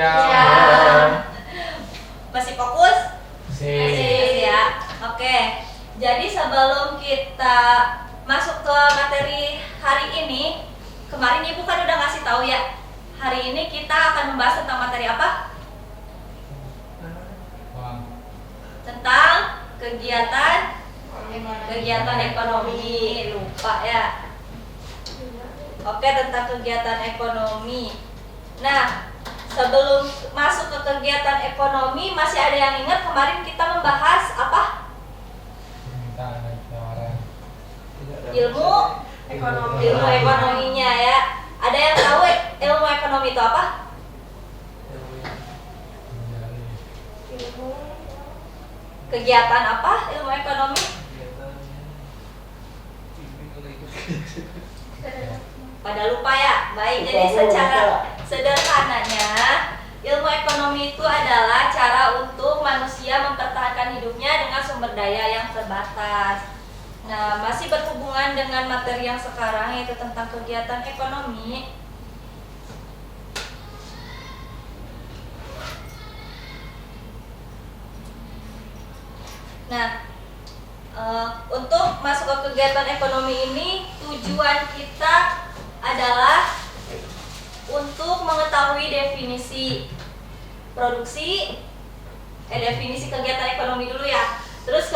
Ya. Masih fokus? Masih ya. Oke. Jadi sebelum kita masuk ke materi hari ini, kemarin Ibu kan udah ngasih tahu ya. Hari ini kita akan membahas tentang materi apa? Tentang kegiatan ekonomi. Lupa ya. Oke, tentang kegiatan ekonomi. Nah, sebelum masuk ke kegiatan ekonomi, masih ada yang ingat kemarin kita membahas apa? Ilmu ekonominya ya. Ada yang tahu ilmu ekonomi itu apa? Kegiatan apa ilmu ekonomi? Pada lupa ya. Baik, jadi secara sederhananya ilmu ekonomi itu adalah cara untuk manusia mempertahankan hidupnya dengan sumber daya yang terbatas. Nah, masih berhubungan dengan materi yang sekarang, yaitu tentang kegiatan ekonomi. Nah, untuk masuk ke kegiatan ekonomi ini, tujuan kita adalah untuk mengetahui definisi produksi, definisi kegiatan ekonomi dulu ya. Terus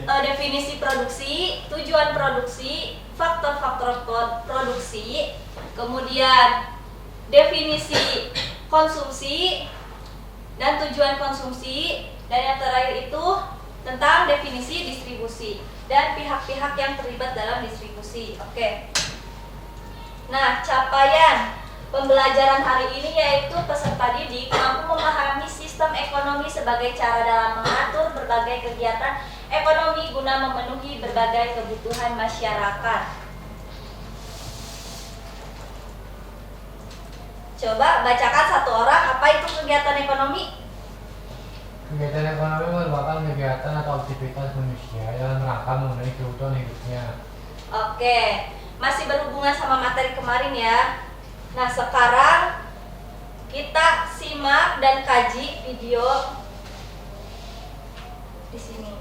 definisi produksi, tujuan produksi, faktor-faktor produksi, kemudian definisi konsumsi dan tujuan konsumsi, dan yang terakhir itu tentang definisi distribusi dan pihak-pihak yang terlibat dalam distribusi. Oke. Nah, capaian pembelajaran hari ini yaitu peserta didik mampu memahami sistem ekonomi sebagai cara dalam mengatur berbagai kegiatan ekonomi guna memenuhi berbagai kebutuhan masyarakat. Coba bacakan satu orang, apa itu kegiatan ekonomi? Kegiatan ekonomi merupakan kegiatan atau aktivitas manusia yang rangka memenuhi kebutuhan hidupnya. Oke, masih berhubungan sama materi kemarin ya. Nah, sekarang kita simak dan kaji video di sini.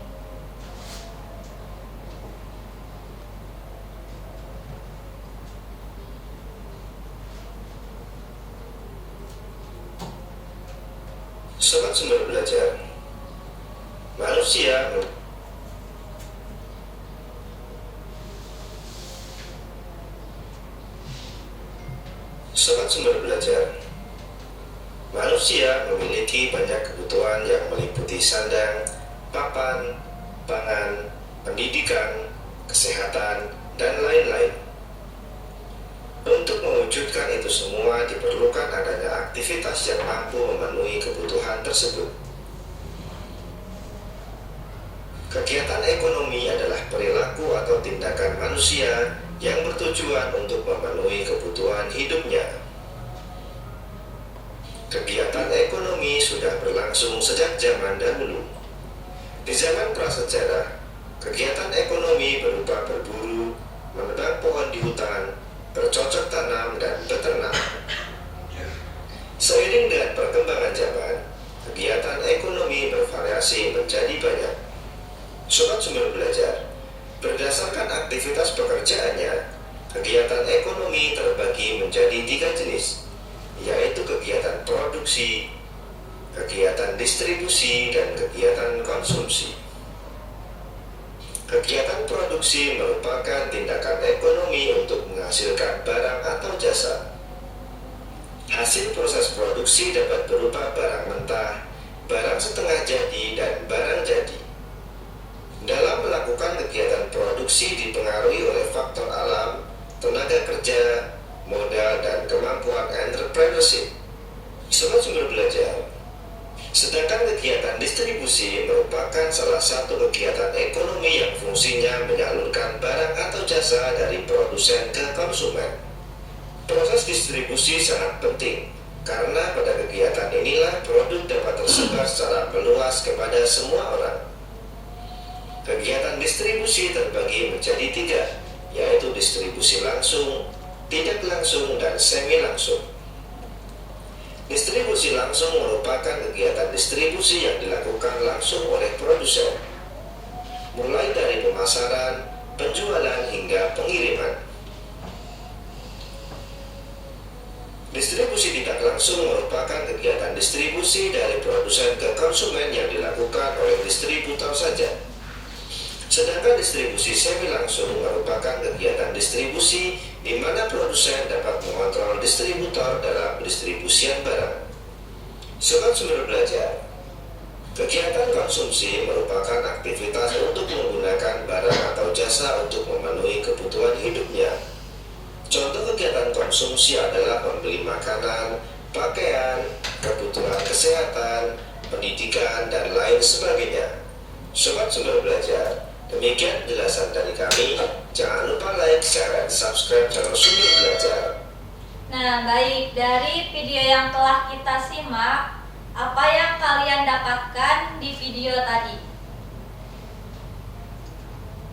Sobat Sumber Belajar, manusia Sobat Sumber Belajar, manusia memiliki banyak kebutuhan yang meliputi sandang, papan, pangan, pendidikan, kesehatan, dan lain-lain. Untuk mewujudkan itu semua diperlukan adanya aktivitas yang mampu memenuhi kebutuhan tersebut. Kegiatan ekonomi adalah perilaku atau tindakan manusia yang bertujuan untuk memenuhi kebutuhan hidupnya. Kegiatan ekonomi sudah berlangsung sejak zaman dahulu. Di zaman prasejarah, kegiatan ekonomi berupa berburu, menebang pohon di hutan, bercocok tanam, dan beternak. Seiring dengan perkembangan zaman, kegiatan ekonomi bervariasi menjadi banyak. Sobat Sumber Belajar, berdasarkan aktivitas pekerjaannya, kegiatan ekonomi terbagi menjadi 3 jenis, yaitu kegiatan produksi, kegiatan distribusi, dan kegiatan konsumsi. Kegiatan produksi merupakan tindakan ekonomi untuk menghasilkan barang atau jasa. Hasil proses produksi dapat berupa barang mentah, barang setengah jadi, dan barang jadi. Dalam melakukan kegiatan produksi dipengaruhi oleh faktor alam, tenaga kerja, modal, dan kemampuan entrepreneurship. Sobat Sumber Belajar, sedangkan kegiatan distribusi merupakan salah satu kegiatan ekonomi yang fungsinya menyalurkan barang atau jasa dari produsen ke konsumen. Proses distribusi sangat penting, karena pada kegiatan inilah produk dapat tersebar secara meluas kepada semua orang. Kegiatan distribusi terbagi menjadi 3, yaitu distribusi langsung, tidak langsung, dan semi langsung. Distribusi langsung merupakan kegiatan distribusi yang dilakukan langsung oleh produsen, mulai dari pemasaran, penjualan, hingga pengiriman. Distribusi tidak langsung merupakan kegiatan distribusi dari produsen ke konsumen yang dilakukan oleh distributor saja. Sedangkan distribusi semi langsung merupakan kegiatan distribusi di mana produsen dapat mengontrol distributor dalam pendistribusian barang. Sobat Sumber Belajar, kegiatan konsumsi merupakan aktivitas untuk menggunakan barang atau jasa untuk memenuhi kebutuhan hidupnya. Contoh kegiatan konsumsi adalah membeli makanan, pakaian, kebutuhan kesehatan, pendidikan, dan lain sebagainya. Sobat Sumber Belajar, demikian penjelasan dari kami. Jangan lupa like, share, dan subscribe channel Sumber Belajar. Nah, baik, dari video yang telah kita simak, apa yang kalian dapatkan di video tadi?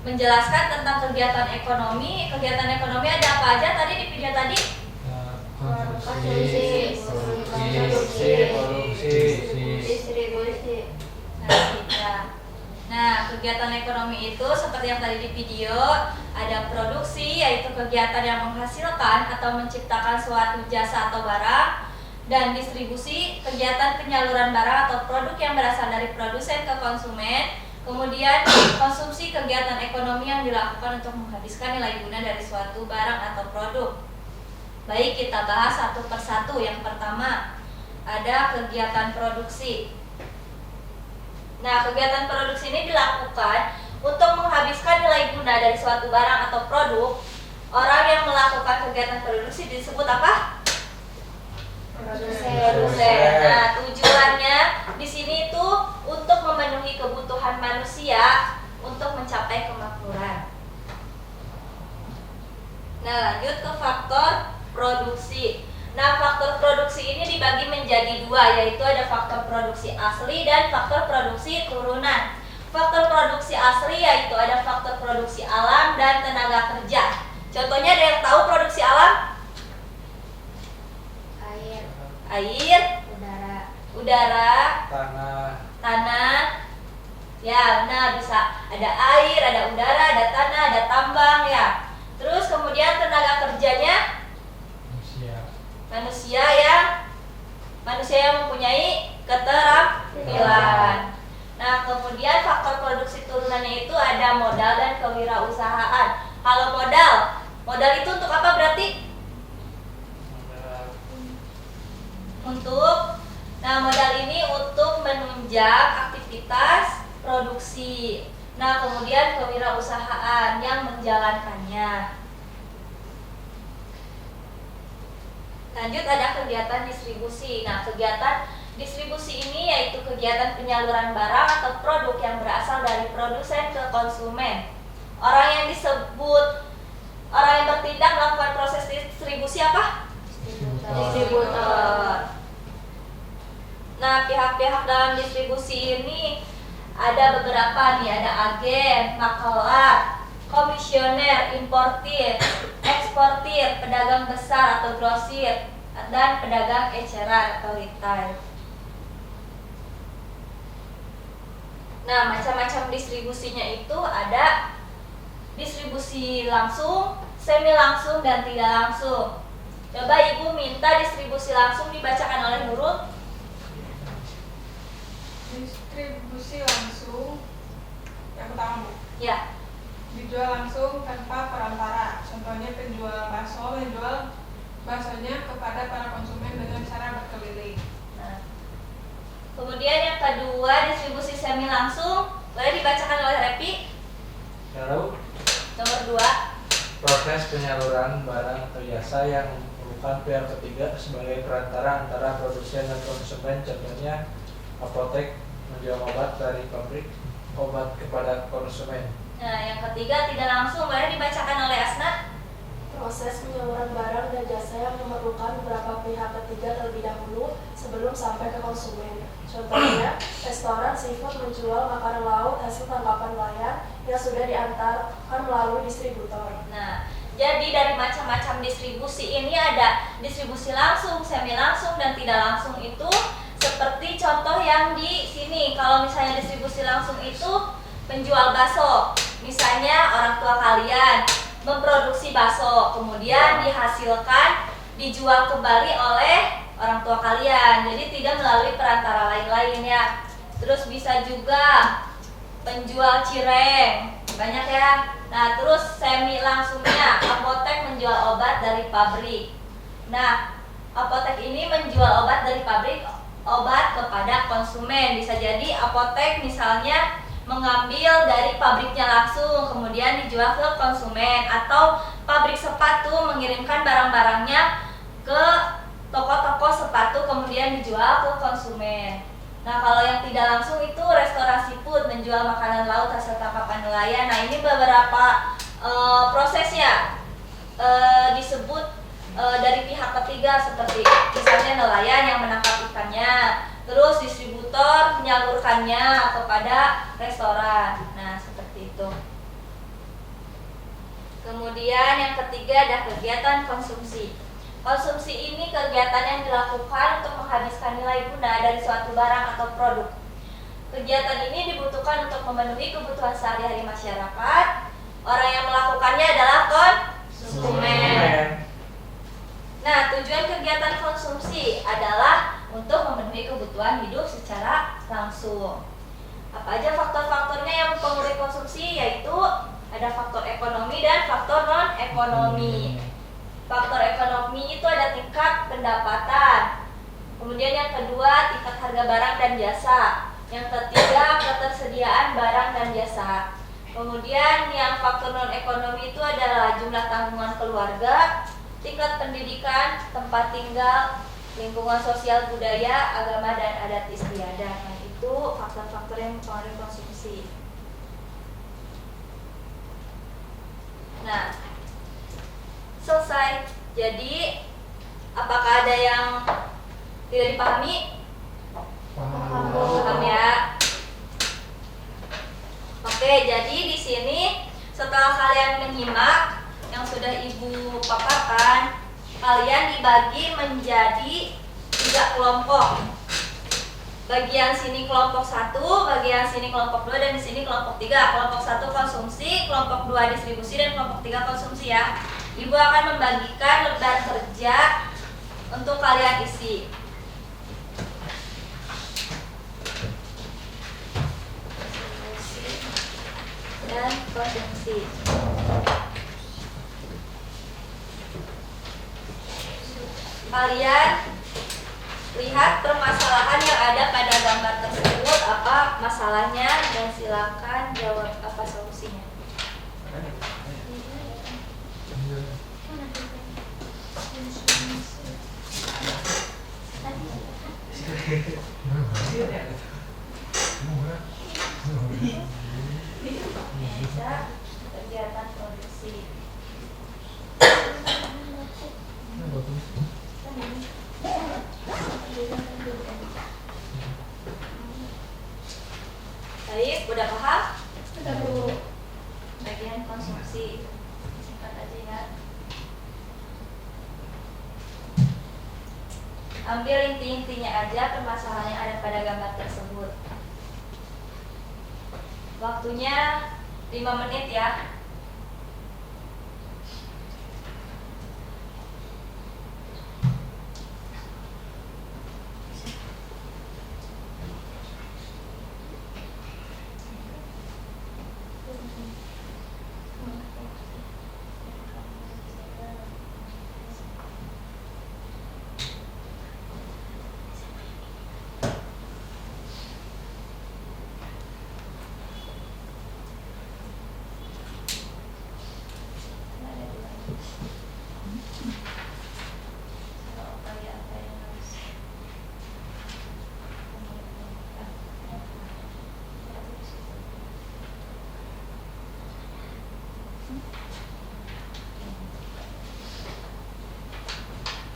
Menjelaskan tentang kegiatan ekonomi. Kegiatan ekonomi ada apa aja tadi di video tadi? Konsumsi, produksi, distribusi. Nah, kegiatan ekonomi itu seperti yang tadi di video, ada produksi, yaitu kegiatan yang menghasilkan atau menciptakan suatu jasa atau barang, dan distribusi, kegiatan penyaluran barang atau produk yang berasal dari produsen ke konsumen. Kemudian konsumsi, kegiatan ekonomi yang dilakukan untuk menghabiskan nilai guna dari suatu barang atau produk. Baik, kita bahas satu persatu. Yang pertama, ada kegiatan produksi. Nah, kegiatan produksi ini dilakukan untuk menghabiskan nilai guna dari suatu barang atau produk. Orang yang melakukan kegiatan produksi disebut apa? Produsen. Nah, tujuannya di sini itu untuk memenuhi kebutuhan manusia untuk mencapai kemakmuran. Nah, lanjut ke faktor produksi. Nah, faktor produksi ini dibagi menjadi dua, yaitu ada faktor produksi asli dan faktor produksi turunan. Faktor produksi asli yaitu ada faktor produksi alam dan tenaga kerja. Contohnya, ada yang tahu produksi alam? Air, udara, tanah. Ya, benar, bisa ada air, ada udara, ada tanah, ada tambang ya. Terus kemudian tenaga kerjanya manusia yang mempunyai keterampilan. Nah, kemudian faktor produksi turunannya itu ada modal dan kewirausahaan. Kalau modal itu untuk apa berarti? Modal ini untuk menunjang aktivitas produksi. Nah, kemudian kewirausahaan yang menjalankannya. Lanjut, ada kegiatan distribusi. Nah, kegiatan distribusi ini yaitu kegiatan penyaluran barang atau produk yang berasal dari produsen ke konsumen. Orang yang bertindak melakukan proses distribusi apa? Distributor. Nah, pihak-pihak dalam distribusi ini ada beberapa nih, ada agen, makelar, komisioner, importir, eksportir, pedagang besar atau grosir, dan pedagang eceran atau retail. Nah, macam-macam distribusinya itu ada distribusi langsung, semi langsung, dan tidak langsung. Coba Ibu minta distribusi langsung dibacakan oleh Nurul. Distribusi langsung yang pertama, Bu. Ya. Dijual langsung tanpa perantara. Contohnya penjual bakso menjual baksonya kepada para konsumen dengan cara berkeliling. Nah, kemudian yang kedua, distribusi semi langsung, boleh dibacakan oleh Repi. Lalu Nomor 2. proses penyaluran barang atau jasa yang memerlukan pihak ketiga sebagai perantara antara produsen dan konsumen. Contohnya apotek menjual obat dari pabrik obat kepada konsumen. Nah, yang ketiga tidak langsung, boleh dibacakan oleh Asna. Proses penyaluran barang dan jasa yang memerlukan beberapa pihak ketiga terlebih dahulu sebelum sampai ke konsumen. Contohnya, restoran seafood menjual makanan laut hasil tangkapan nelayan yang sudah diantarkan melalui distributor. Nah, Jadi dari macam-macam distribusi ini ada distribusi langsung, semi langsung, dan tidak langsung. Itu seperti contoh yang di sini. Kalau misalnya distribusi langsung itu penjual bakso. Misalnya orang tua kalian memproduksi bakso, kemudian dihasilkan, dijual kembali oleh orang tua kalian. Jadi tidak melalui perantara lain-lain ya. Terus bisa juga penjual cireng, banyak ya. Nah, terus semi langsungnya, apotek menjual obat dari pabrik. Nah, apotek ini menjual obat dari pabrik, obat kepada konsumen. Bisa jadi apotek misalnya mengambil dari pabriknya langsung, kemudian dijual ke konsumen. Atau pabrik sepatu mengirimkan barang-barangnya ke toko-toko sepatu, kemudian dijual ke konsumen. Nah, kalau yang tidak langsung itu restorasi food, menjual makanan laut hasil tangkapan nelayan. Nah, ini beberapa prosesnya disebut dari pihak ketiga, seperti misalnya nelayan yang menangkap ikannya, terus distributor menyalurkannya kepada restoran. Nah, seperti itu. Kemudian yang ketiga ada kegiatan konsumsi. Konsumsi ini kegiatan yang dilakukan untuk menghabiskan nilai guna dari suatu barang atau produk. Kegiatan ini dibutuhkan untuk memenuhi kebutuhan sehari-hari masyarakat. Orang yang melakukannya adalah konsumen. Nah, tujuan kegiatan konsumsi adalah untuk memenuhi kebutuhan hidup secara langsung. Apa aja faktor-faktornya yang mempengaruhi konsumsi? Yaitu ada faktor ekonomi dan faktor non-ekonomi. Faktor ekonomi itu ada tingkat pendapatan. Kemudian yang kedua, tingkat harga barang dan jasa. Yang ketiga, ketersediaan barang dan jasa. Kemudian yang faktor non-ekonomi itu adalah jumlah tanggungan keluarga, tingkat pendidikan, tempat tinggal, lingkungan sosial, budaya, agama, dan adat istiadat. Nah, itu faktor-faktor yang mempengaruhi konsumsi. Nah, selesai. Jadi, apakah ada yang tidak dipahami? Paham ya? Oke, jadi di sini setelah kalian menyimak yang sudah Ibu paparkan, kalian dibagi menjadi 3 kelompok. Bagian sini kelompok 1, bagian sini kelompok 2, dan di sini kelompok 3. Kelompok 1 konsumsi, kelompok 2 distribusi, dan kelompok 3 konsumsi ya. Ibu akan membagikan lembar kerja untuk kalian isi. Dan konsumsi. Kalian lihat permasalahan yang ada pada gambar tersebut, apa masalahnya, dan silakan jawab apa solusinya. Bisa kegiatan produksi. Baik, udah paham? Sudah, Bu. Bagian konsumsi, singkat aja ya. Ambil inti-intinya aja permasalahan yang ada pada gambar tersebut. Waktunya 5 menit ya.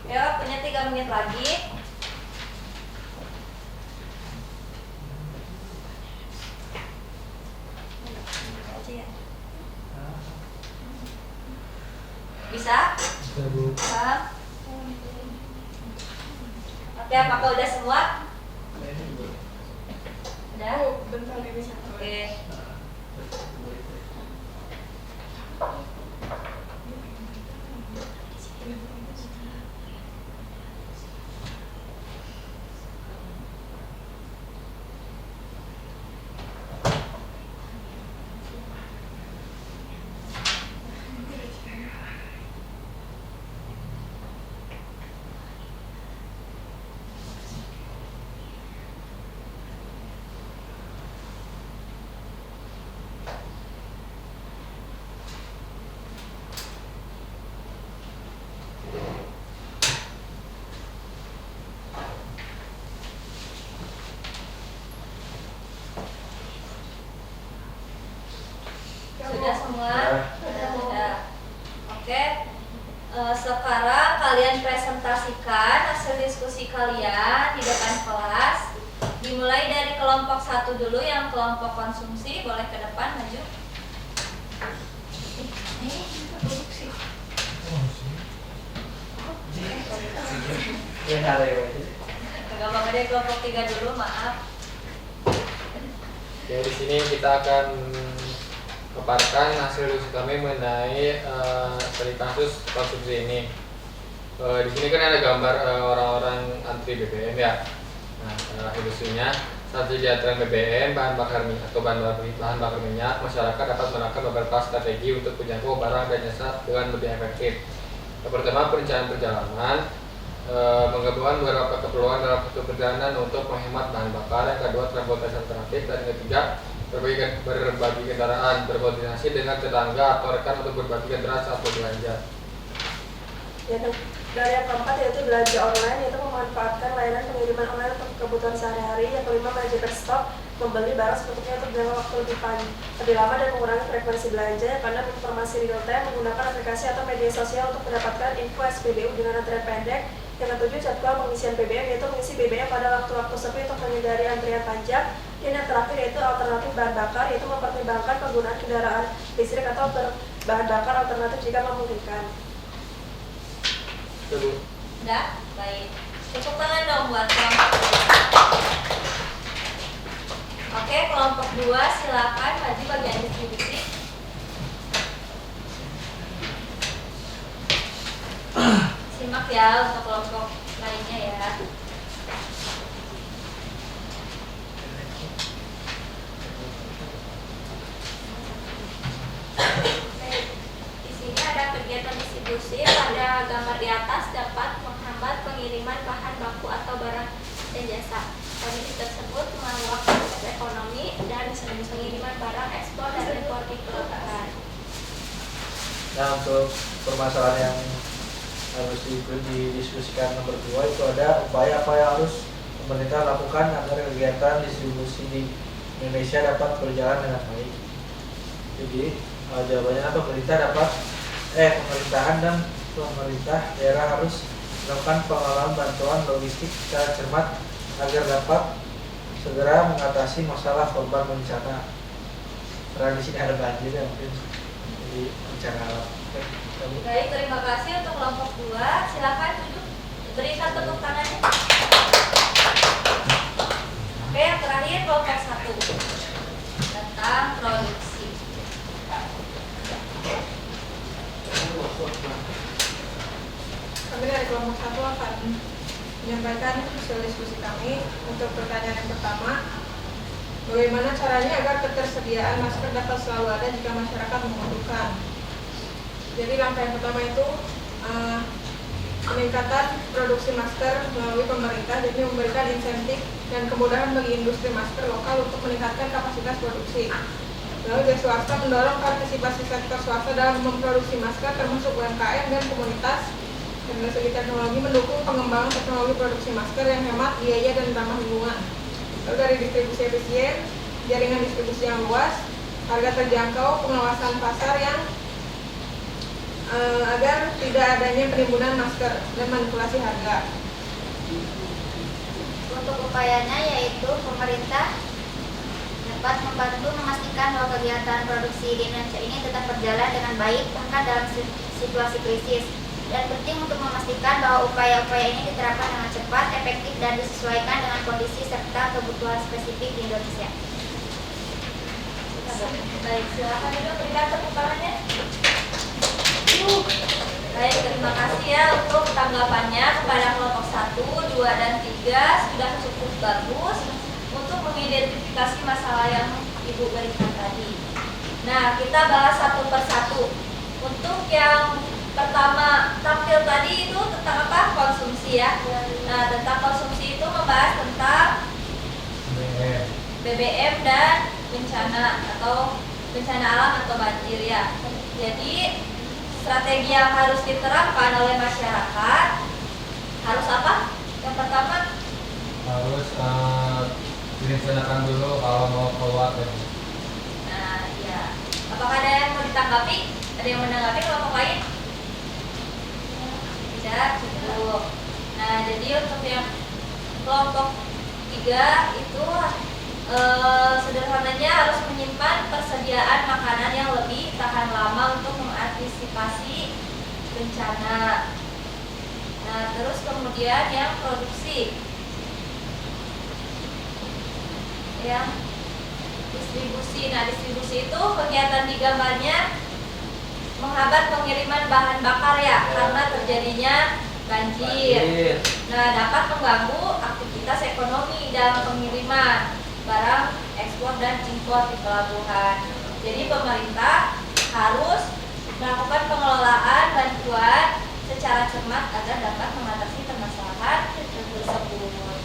Ya, punya 3 menit lagi. Aja ya. Bisa? Bisa, Bu. Bisa. Oke, apakah udah semua? Udah? Oh, bentar ini satu. Oke. Sudah semua? Sudah. Oke. Sekarang kalian presentasikan hasil diskusi kalian di depan kelas. Dimulai dari kelompok 1 dulu, yang kelompok konsumsi. Boleh ke depan, maju. Gak apa-apa deh, kelompok 3 dulu, maaf. Ya, di sini kita akan paparkan hasil diskusi kami mengenai dari kasus konsumsi ini. Di sini kan ada gambar orang-orang antri BBM ya. Nah, industrinya strategi antrean BBM, bahan bakar minyak atau bahan bakar minyak, masyarakat dapat menerapkan beberapa strategi untuk menjangkau barang dan jasa dengan lebih efektif. Yang pertama, perencanaan perjalanan, menggabungkan beberapa keperluan dalam satu perjalanan untuk menghemat bahan bakar. Yang kedua, transportasi alternatif, dan yang ketiga, berbagi kendaraan, berkoordinasi dengan tetangga atau rekan untuk berbagi kendaraan saat berbelanja. Dan yang keempat yaitu belanja online, yaitu memanfaatkan layanan pengiriman online untuk kebutuhan sehari-hari. Yang kelima, manajemen stok, membeli barang sebetulnya untuk jangka waktu lebih lama dan mengurangi frekuensi belanja. Yang keenam, informasi real time, menggunakan aplikasi atau media sosial untuk mendapatkan info SPBU dengan antrian pendek. Yang ketujuh, jadwal pengisian BBM, yaitu mengisi BBM pada waktu-waktu sepi untuk menghindari antrian panjang. Dan yang terakhir yaitu alternatif bahan bakar, yaitu mempertimbangkan penggunaan kendaraan listrik atau berbahan bakar alternatif jika memungkinkan. Udah? Baik. Tepuk tangan dong buat kelompok 2. Oke, kelompok 2 silakan maju bagian distribusi. Simak ya untuk kelompok lainnya ya. Di sini ada kegiatan distribusi. Pada gambar di atas dapat menghambat pengiriman bahan baku atau barang dan jasa. Kondisi tersebut menguap proses ekonomi dan pengiriman barang ekspor dan impor diperlukan. Nah, untuk permasalahan yang harus didiskusikan nomor 2 itu ada upaya apa yang harus pemerintah lakukan agar kegiatan distribusi di Indonesia dapat berjalan dengan baik. Jadi jawabannya pemerintahan dan pemerintah daerah harus melakukan pengelolaan bantuan logistik secara cermat agar dapat segera mengatasi masalah korban bencana. Karena di sini ada banjir ya, mungkin jadi bencana alam. Baik, terima kasih untuk kelompok 2. Silakan duduk, berikan tepuk tangannya. Oke, yang terakhir kelompok 1 tentang produksi. Kami dari kelompok 1 akan menyampaikan hasil diskusi kami. Untuk pertanyaan yang pertama, bagaimana caranya agar ketersediaan masker dapat selalu ada jika masyarakat membutuhkan? Jadi langkah yang pertama itu peningkatan produksi masker melalui pemerintah, jadi memberikan insentif dan kemudahan bagi industri masker lokal untuk meningkatkan kapasitas produksi. Lalu dari swasta mendorong partisipasi sektor swasta dalam memproduksi masker termasuk UMKM dan komunitas. Dan dari segi teknologi mendukung pengembangan teknologi produksi masker yang hemat biaya dan ramah lingkungan. Lalu dari distribusi efisien, jaringan distribusi yang luas, harga terjangkau, pengawasan pasar yang agar tidak adanya penimbunan masker dan manipulasi harga. Untuk upayanya yaitu pemerintah dapat membantu memastikan bahwa kegiatan produksi di Indonesia ini tetap berjalan dengan baik bahkan dalam situasi krisis. Dan penting untuk memastikan bahwa upaya-upaya ini diterapkan dengan cepat, efektif, dan disesuaikan dengan kondisi serta kebutuhan spesifik di Indonesia. Baik, silakan dulu berikan tepuk tangannya. Baik, terima kasih ya untuk tanggapannya kepada kelompok 1, 2, dan 3 sudah cukup bagus untuk mengidentifikasi masalah yang Ibu berikan tadi. Nah, kita bahas satu persatu. Untuk yang pertama tampil tadi itu tentang apa? Konsumsi ya. Nah, tentang konsumsi itu membahas tentang BBM dan bencana atau bencana alam atau banjir ya. Jadi strategi yang harus diterapkan oleh masyarakat harus apa? Yang pertama Harus direncanakan dulu kalau mau keluar. nah ya. Apakah ada yang mau ditanggapi? Ada yang menanggapi kelompok lain? Tidak, cukup. Nah, jadi untuk yang kelompok 3 itu sederhananya harus menyimpan persediaan makanan yang lebih tahan lama untuk mengantisipasi bencana. Nah, terus kemudian yang produksi, yang distribusi. Nah, distribusi itu kegiatan di gambarnya menghambat pengiriman bahan bakar ya, karena terjadinya banjir. Nah, dapat mengganggu aktivitas ekonomi dalam pengiriman barang ekspor dan impor di pelabuhan. Jadi pemerintah harus melakukan pengelolaan bantuan secara cermat agar dapat mengatasi permasalahan tersebut.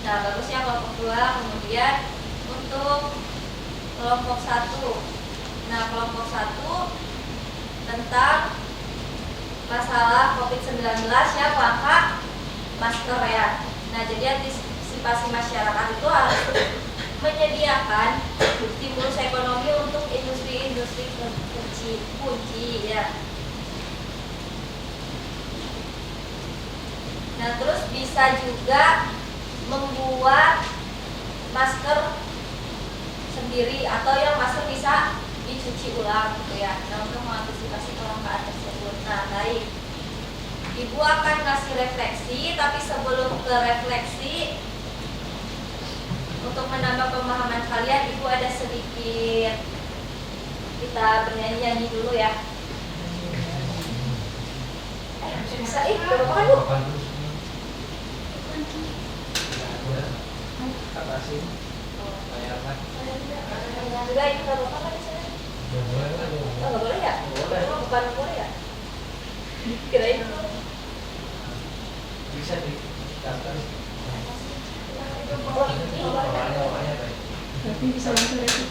Nah, bagusnya kelompok 2. Kemudian untuk kelompok 1. Nah, kelompok 1 tentang masalah COVID-19 ya, langkah masker ya. Nah, jadi antisipasi masyarakat itu harus menyediakan stimulus ekonomi untuk industri-industri kunci ya. Nah, terus bisa juga membuat masker sendiri atau yang masker bisa dicuci ulang gitu ya. Nah, untuk mengantisipasi kelangkaan tersebut. Nah, baik. Ibu akan ngasih refleksi, tapi sebelum ke refleksi, untuk menambah pemahaman kalian, Ibu ada sedikit kita bernyanyi-nyanyi dulu ya. Bisa udah makan Bu? Kata sih, bayarkan. Juga itu nggak apa-apa kan di sana? Oh, nggak boleh ya? Boleh. Oh, bukan boleh ya? Kirain itu. Bisa dikatakan. Oh, ini Awalnya baik. Tapi bisa langsung review.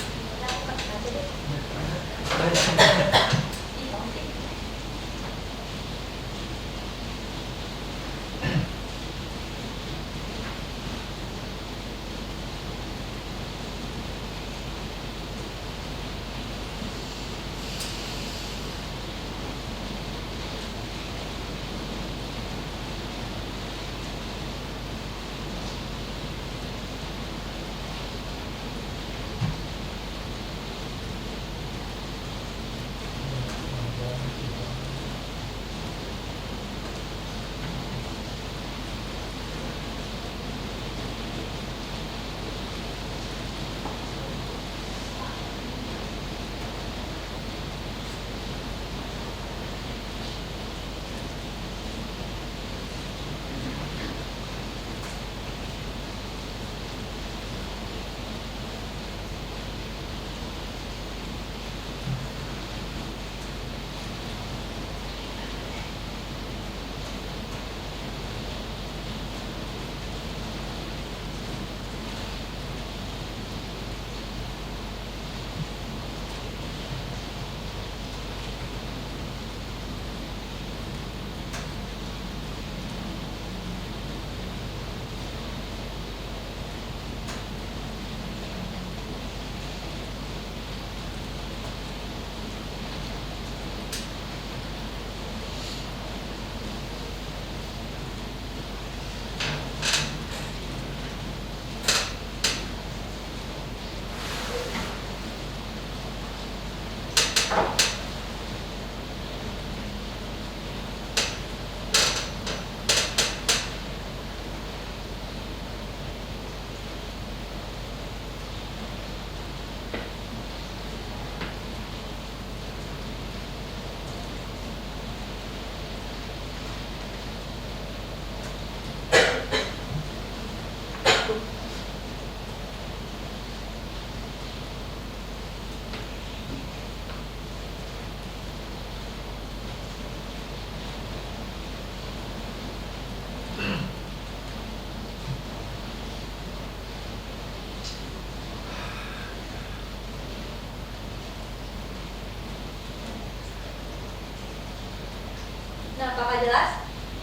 Nah, Kakak jelas?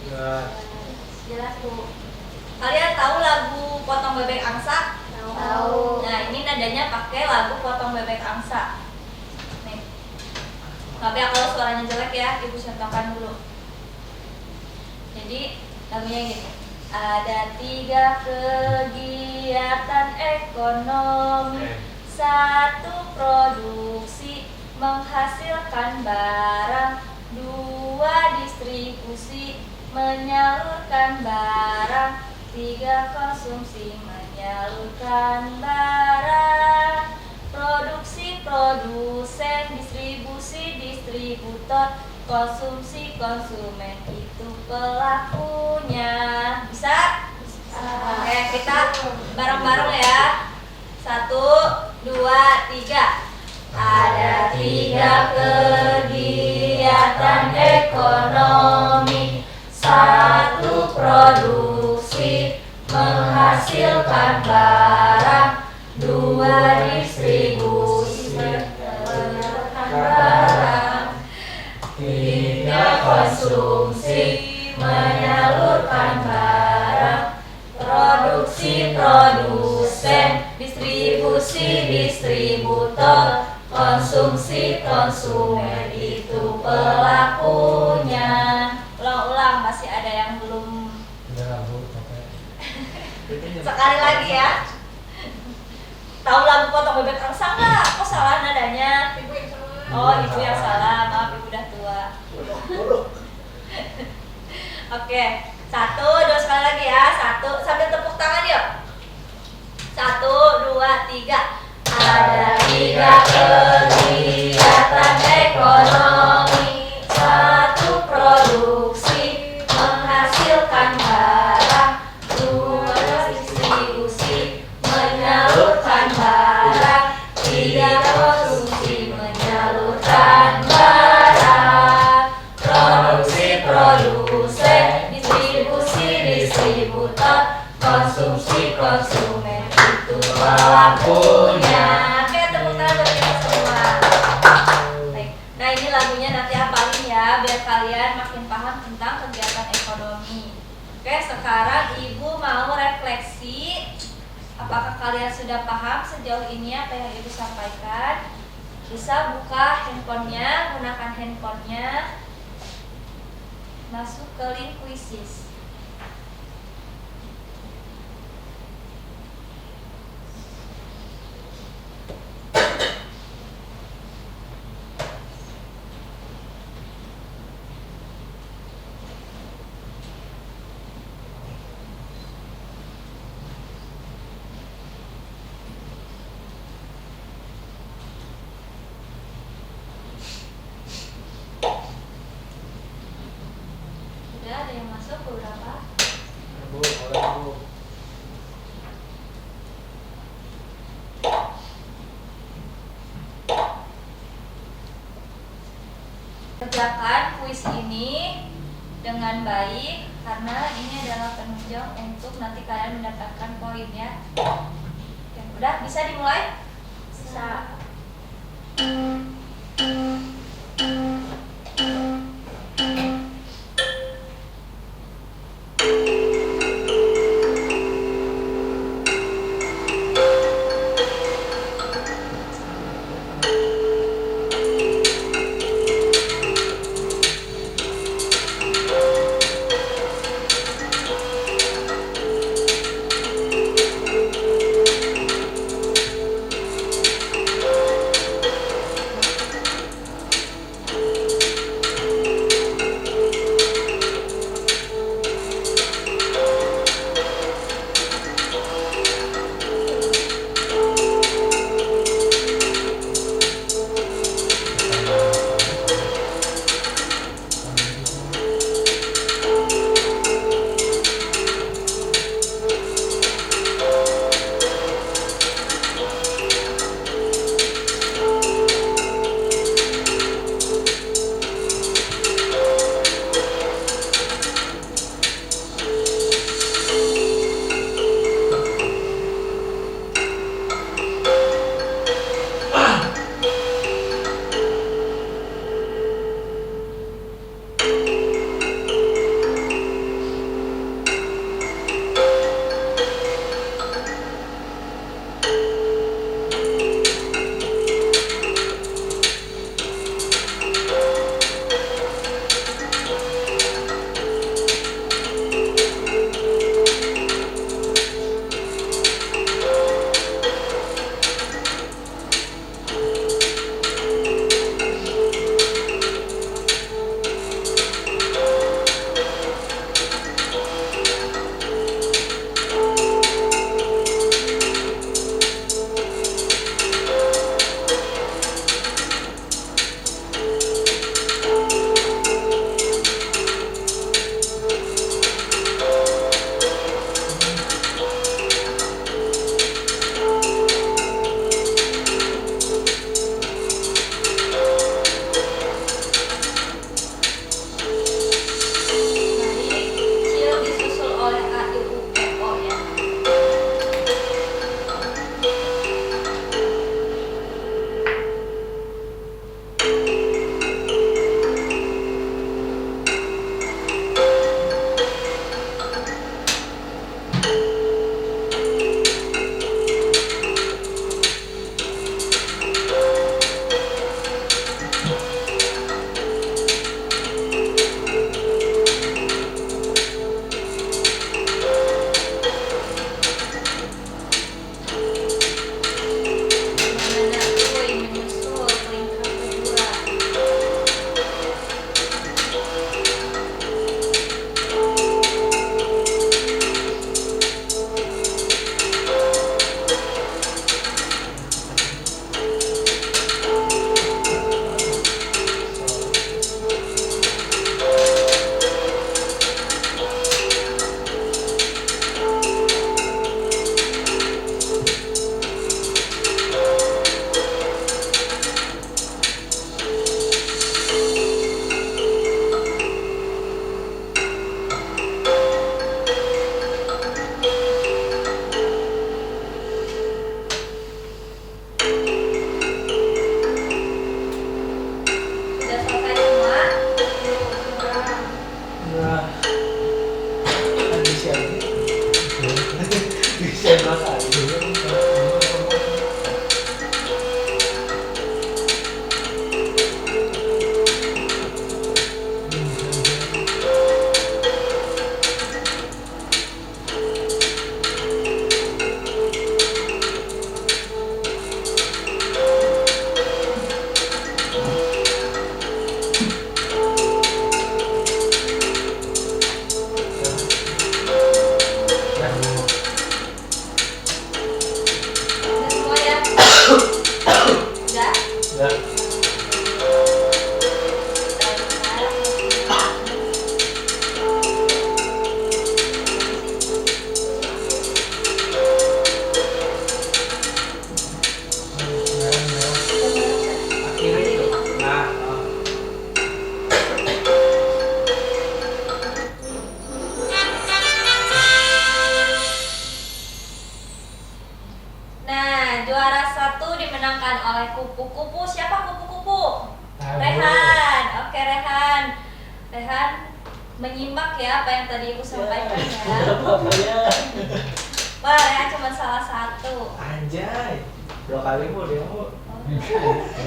Ya, Jelas Bu. Kalian tahu lagu Potong Bebek Angsa? Tahu. Nah, ini nadanya pakai lagu Potong Bebek Angsa. Nih. Tapi kalau suaranya jelek ya, Ibu contohkan dulu. Jadi lagunya gini. Ada 3 kegiatan ekonomi, 1 produksi menghasilkan barang, 2 distribusi menyalurkan barang, 3 konsumsi menyalurkan barang. Produksi produsen, distribusi distributor, konsumsi konsumen itu pelakunya. Bisa? Oke, kita bareng-bareng ya. 1, 2, 3. Ada 3 kegiatan ekonomi, 1 produksi menghasilkan barang, 2 distribusi menyalurkan barang, 3 konsumsi menyalurkan barang. Produksi produsen, distribusi distributor, konsumsi konsumen itu pelakunya. Ulang-ulang, masih ada yang belum. udah Bu, capek. Sekali lagi ya. Tahu lagu Potong Bebek Angsa nggak? Kok salah nadanya? Ibu yang salah. Oh, Ibu yang salah. Maaf, Ibu udah tua. Oke, 1, 2 sekali lagi ya. 1, sambil tepuk tangan yuk. 1, 2, 3. Ada 3 kegiatan ekonomi, 1 produksi menghasilkan barang, 2 distribusi menyalurkan barang, 3 konsumsi menyalurkan barang. Produksi produsen, distribusi distributor, konsumsi konsumen itu pelakunya. Oke, tepuk tangan buat kita semua. Baik. Nah, ini lagunya nanti hafalin ya, biar kalian makin paham tentang kegiatan ekonomi. Oke, sekarang Ibu mau refleksi. Apakah kalian sudah paham sejauh ini apa yang Ibu sampaikan? Bisa buka handphonenya, gunakan handphonenya, masuk ke link Quizzes. Sudah ada yang masuk beberapa? Bu, boleh Bu. Kerjakan kuis ini dengan baik karena ini adalah penunjang untuk nanti kalian mendapatkan poin ya. Oke, udah bisa dimulai? Bisa. Rehan menyimak ya apa yang tadi Ibu sampaikan ya. Wah, Rehan cuma salah satu. Anjay. 2 kali Bu dia Bu.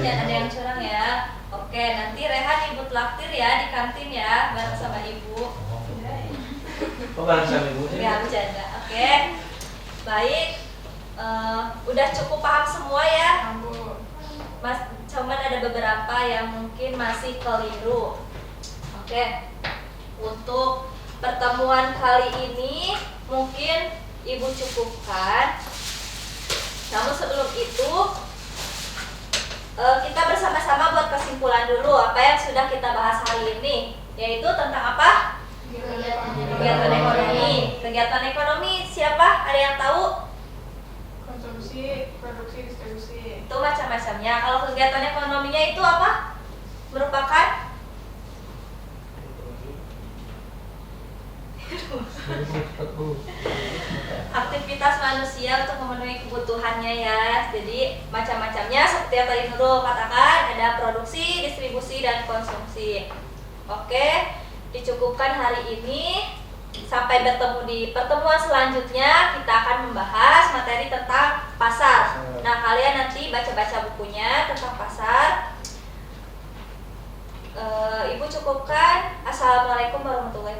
Jangan ada yang curang ya. Oke, nanti Rehan Ibu traktir ya di kantin ya bareng sama Ibu. Oh, bareng sama Ibu Ya, bercanda. Oke. Baik. Udah cukup paham semua ya? Mas, cuman ada beberapa yang mungkin masih keliru. Oke. Untuk pertemuan kali ini mungkin Ibu cukupkan. Namun sebelum itu kita bersama-sama buat kesimpulan dulu apa yang sudah kita bahas hari ini, yaitu tentang apa? Kegiatan ekonomi. Kegiatan ekonomi siapa? Ada yang tahu? Konsumsi, produksi, distribusi. Itu macam-macamnya. Kalau kegiatan ekonominya itu apa? Merupakan aktivitas manusia untuk memenuhi kebutuhannya ya. Jadi macam-macamnya seperti yang tadi Nurul katakan, ada produksi, distribusi, dan konsumsi. Oke, dicukupkan hari ini. Sampai bertemu di pertemuan selanjutnya, kita akan membahas materi tentang pasar. Nah, kalian nanti baca-baca bukunya tentang pasar. Ibu cukupkan. Assalamualaikum warahmatullahi wabarakatuh.